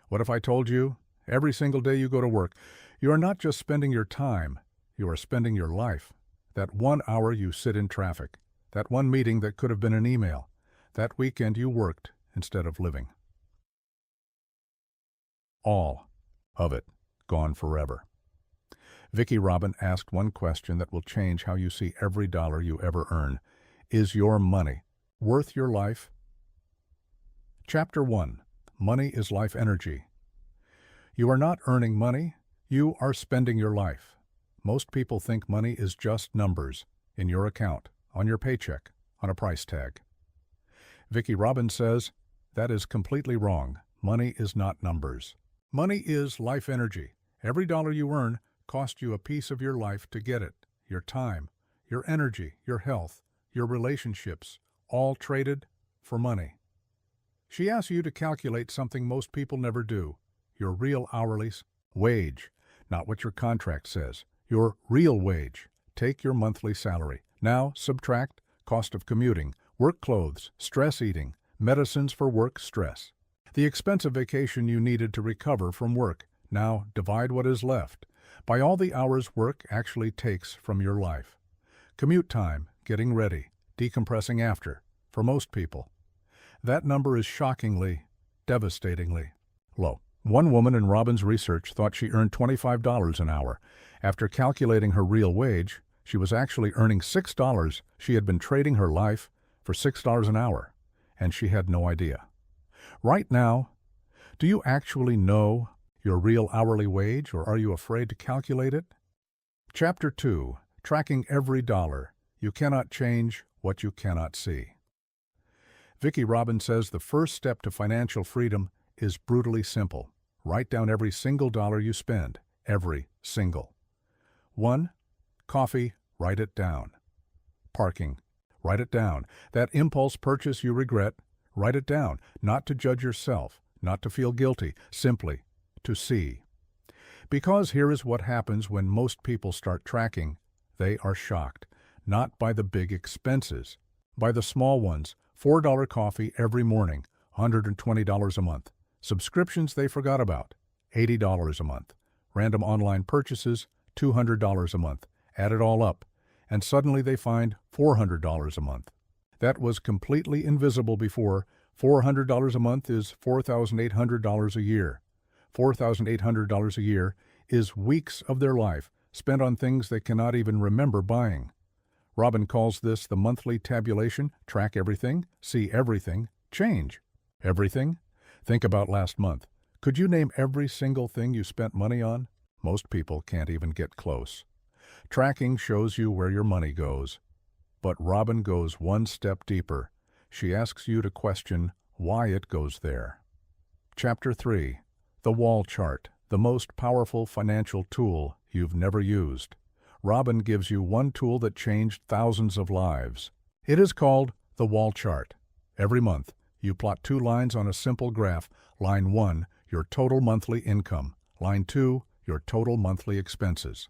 What if I told you, every single day you go to work, you are not just spending your time, you are spending your life. That 1 hour you sit in traffic, that one meeting that could have been an email, that weekend you worked instead of living. All of it gone forever. Vicki Robin asked one question that will change how you see every dollar you ever earn. Is your money worth your life? Chapter 1. Money is life energy. You are not earning money, you are spending your life. Most people think money is just numbers in your account, on your paycheck, on a price tag. Vicki Robin says that is completely wrong. Money is not numbers. Money is life energy. Every dollar you earn cost you a piece of your life to get it. Your time, your energy, your health, your relationships, all traded for money. She asks you to calculate something most people never do, your real hourly wage, not what your contract says, your real wage. Take your monthly salary. Now subtract cost of commuting, work clothes, stress eating, medicines for work stress, the expensive vacation you needed to recover from work. Now divide what is left by all the hours work actually takes from your life. Commute time, getting ready, decompressing after, for most people. That number is shockingly, devastatingly low. One woman in Robin's research thought she earned $25 an hour. After calculating her real wage, she was actually earning $6. She had been trading her life for $6 an hour, and she had no idea. Right now, do you actually know your real hourly wage, or are you afraid to calculate it? Chapter 2. Tracking every dollar. You cannot change what you cannot see. Vicki Robin says the first step to financial freedom is brutally simple. Write down every single dollar you spend. Every single. 1. Coffee, write it down. Parking, write it down. That impulse purchase you regret, write it down. Not to judge yourself, not to feel guilty, simply to see. Because here is what happens when most people start tracking. They are shocked, not by the big expenses, by the small ones. $4 coffee every morning, $120 a month. Subscriptions they forgot about, $80 a month. Random online purchases, $200 a month. Add it all up, and suddenly they find $400 a month. That was completely invisible before. $400 a month is $4,800 a year. $4,800 a year is weeks of their life spent on things they cannot even remember buying. Robin calls this the monthly tabulation. Track everything, see everything, change everything. Think about last month. Could you name every single thing you spent money on? Most people can't even get close. Tracking shows you where your money goes. But Robin goes one step deeper. She asks you to question why it goes there. Chapter 3. The Wall Chart, the most powerful financial tool you've never used. Robin gives you one tool that changed thousands of lives. It is called the Wall Chart. Every month, you plot 2 lines on a simple graph. Line 1, your total monthly income. Line 2, your total monthly expenses.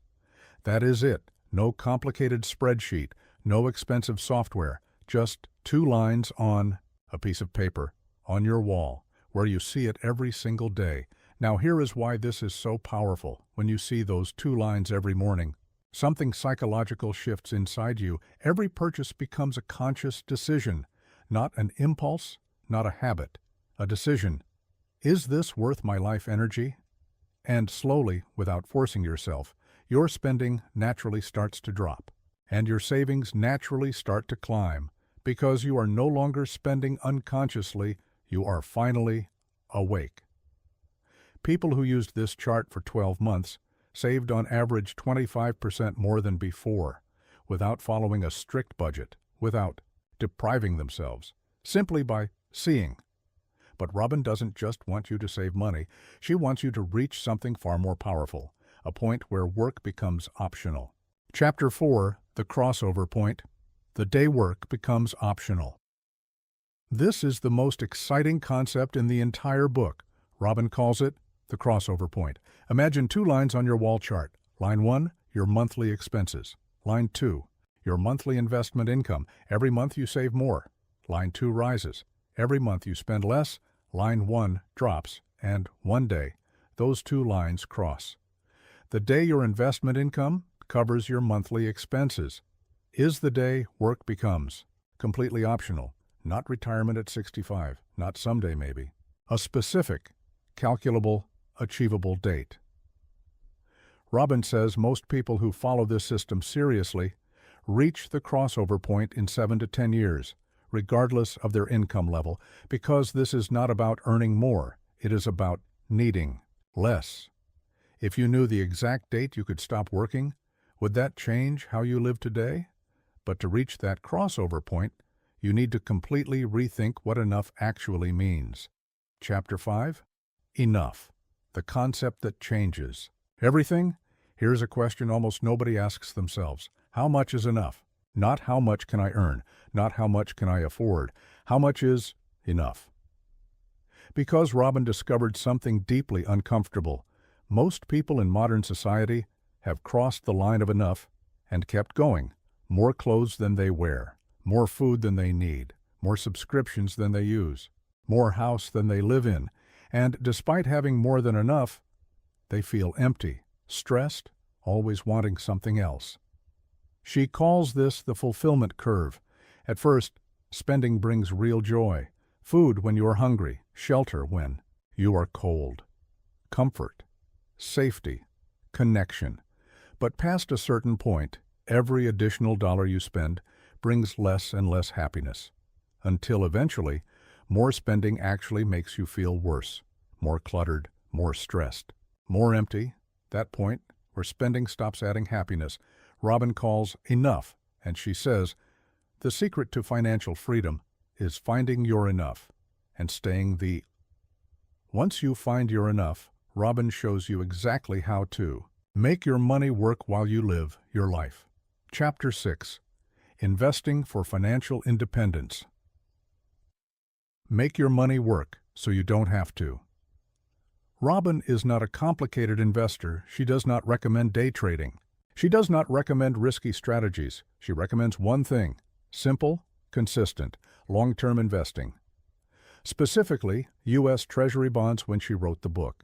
That is it. No complicated spreadsheet, no expensive software, just 2 lines on a piece of paper, on your wall, where you see it every single day. Now here is why this is so powerful. When you see those 2 lines every morning, something psychological shifts inside you. Every purchase becomes a conscious decision, not an impulse, not a habit, a decision. Is this worth my life energy? And slowly, without forcing yourself, your spending naturally starts to drop, and your savings naturally start to climb, because you are no longer spending unconsciously, you are finally awake. People who used this chart for 12 months saved on average 25% more than before, without following a strict budget, without depriving themselves, simply by seeing. But Robin doesn't just want you to save money, she wants you to reach something far more powerful, a point where work becomes optional. Chapter 4, the crossover point. The day work becomes optional. This is the most exciting concept in the entire book. Robin calls it the crossover point. Imagine 2 lines on your wall chart. Line 1, your monthly expenses. Line 2, your monthly investment income. Every month you save more. Line 2 rises. Every month you spend less. Line 1 drops. and one day, those two lines cross. The day your investment income covers your monthly expenses is the day work becomes completely optional, not retirement at 65, not someday maybe, a specific, calculable, achievable date. Robin says most people who follow this system seriously reach the crossover point in 7 to 10 years, regardless of their income level, because this is not about earning more, it is about needing less. If you knew the exact date you could stop working, would that change how you live today? But to reach that crossover point, you need to completely rethink what enough actually means. Chapter 5. Enough. The concept that changes everything. Here's a question almost nobody asks themselves. How much is enough? Not how much can I earn, not how much can I afford. How much is enough? Because Robin discovered something deeply uncomfortable, most people in modern society have crossed the line of enough and kept going. More clothes than they wear, more food than they need, more subscriptions than they use, more house than they live in, and despite having more than enough, they feel empty, stressed, always wanting something else. She calls this the fulfillment curve. At first, spending brings real joy. Food when you are hungry, shelter when you are cold, comfort, safety, connection. But past a certain point, every additional dollar you spend brings less and less happiness, until eventually, more spending actually makes you feel worse, more cluttered, more stressed, more empty. That point, where spending stops adding happiness, Robin calls enough, and she says, the secret to financial freedom is finding your enough and staying the. Once you find your enough, Robin shows you exactly how to make your money work while you live your life. Chapter 6. Investing for Financial Independence. Make your money work so you don't have to. Robin is not a complicated investor. She does not recommend day trading. She does not recommend risky strategies. She recommends one thing: simple, consistent, long-term investing. Specifically, U.S. Treasury bonds when she wrote the book.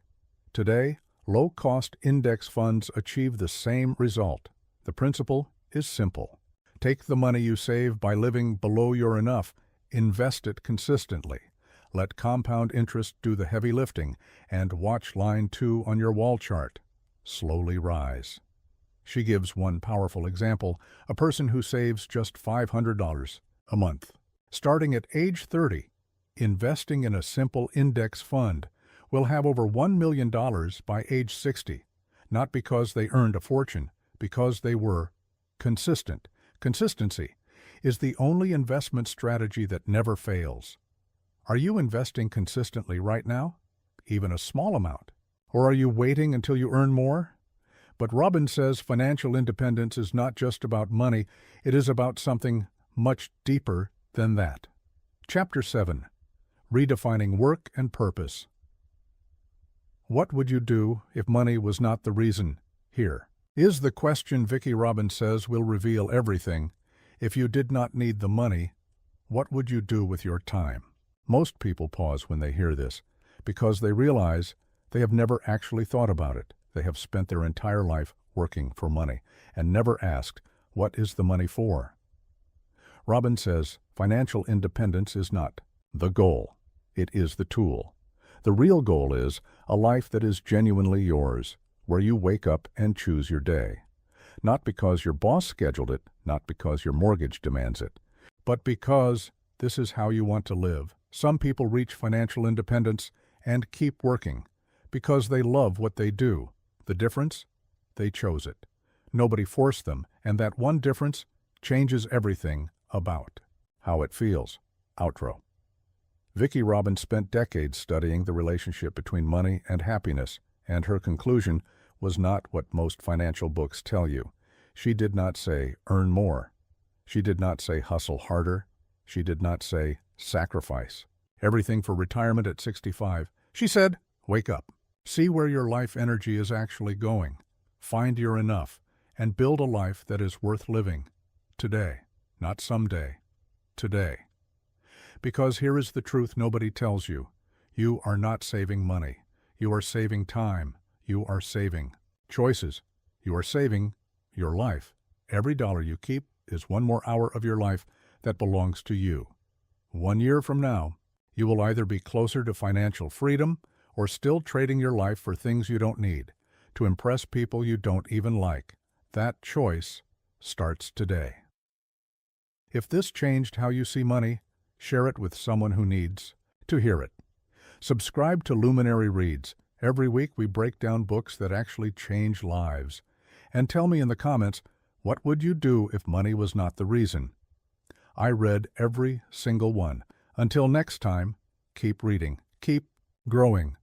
Today, low-cost index funds achieve the same result. The principle is simple. Take the money you save by living below your enough, invest it consistently. Let compound interest do the heavy lifting, and watch line 2 on your wall chart slowly rise. She gives one powerful example: a person who saves just $500 a month. Starting at age 30, investing in a simple index fund will have over $1 million by age 60, not because they earned a fortune, because they were consistent. Consistency is the only investment strategy that never fails. Are you investing consistently right now? Even a small amount? Or are you waiting until you earn more? But Robin says financial independence is not just about money, it is about something much deeper than that. Chapter 7. Redefining Work and Purpose. What would you do if money was not the reason here? Is the question Vicki Robin says will reveal everything. If you did not need the money, what would you do with your time? Most people pause when they hear this, because they realize they have never actually thought about it. They have spent their entire life working for money and never asked, what is the money for? Robin says financial independence is not the goal. It is the tool. The real goal is a life that is genuinely yours, where you wake up and choose your day. Not because your boss scheduled it, not because your mortgage demands it, but because this is how you want to live. Some people reach financial independence and keep working because they love what they do. The difference? They chose it. Nobody forced them, and that one difference changes everything about how it feels. Outro. Vicki Robin spent decades studying the relationship between money and happiness, and her conclusion was not what most financial books tell you. She did not say, earn more. She did not say, hustle harder. She did not say, sacrifice everything for retirement at 65. She said, wake up. See where your life energy is actually going. Find your enough, and build a life that is worth living. Today, not someday. Today. Because here is the truth nobody tells you. You are not saving money. You are saving time. You are saving choices. You are saving your life. Every dollar you keep is one more hour of your life that belongs to you. 1 year from now, you will either be closer to financial freedom or still trading your life for things you don't need, to impress people you don't even like. That choice starts today. If this changed how you see money, share it with someone who needs to hear it. Subscribe to Luminary Reads. Every week we break down books that actually change lives. And tell me in the comments, what would you do if money was not the reason? I read every single one. Until next time, keep reading, keep growing.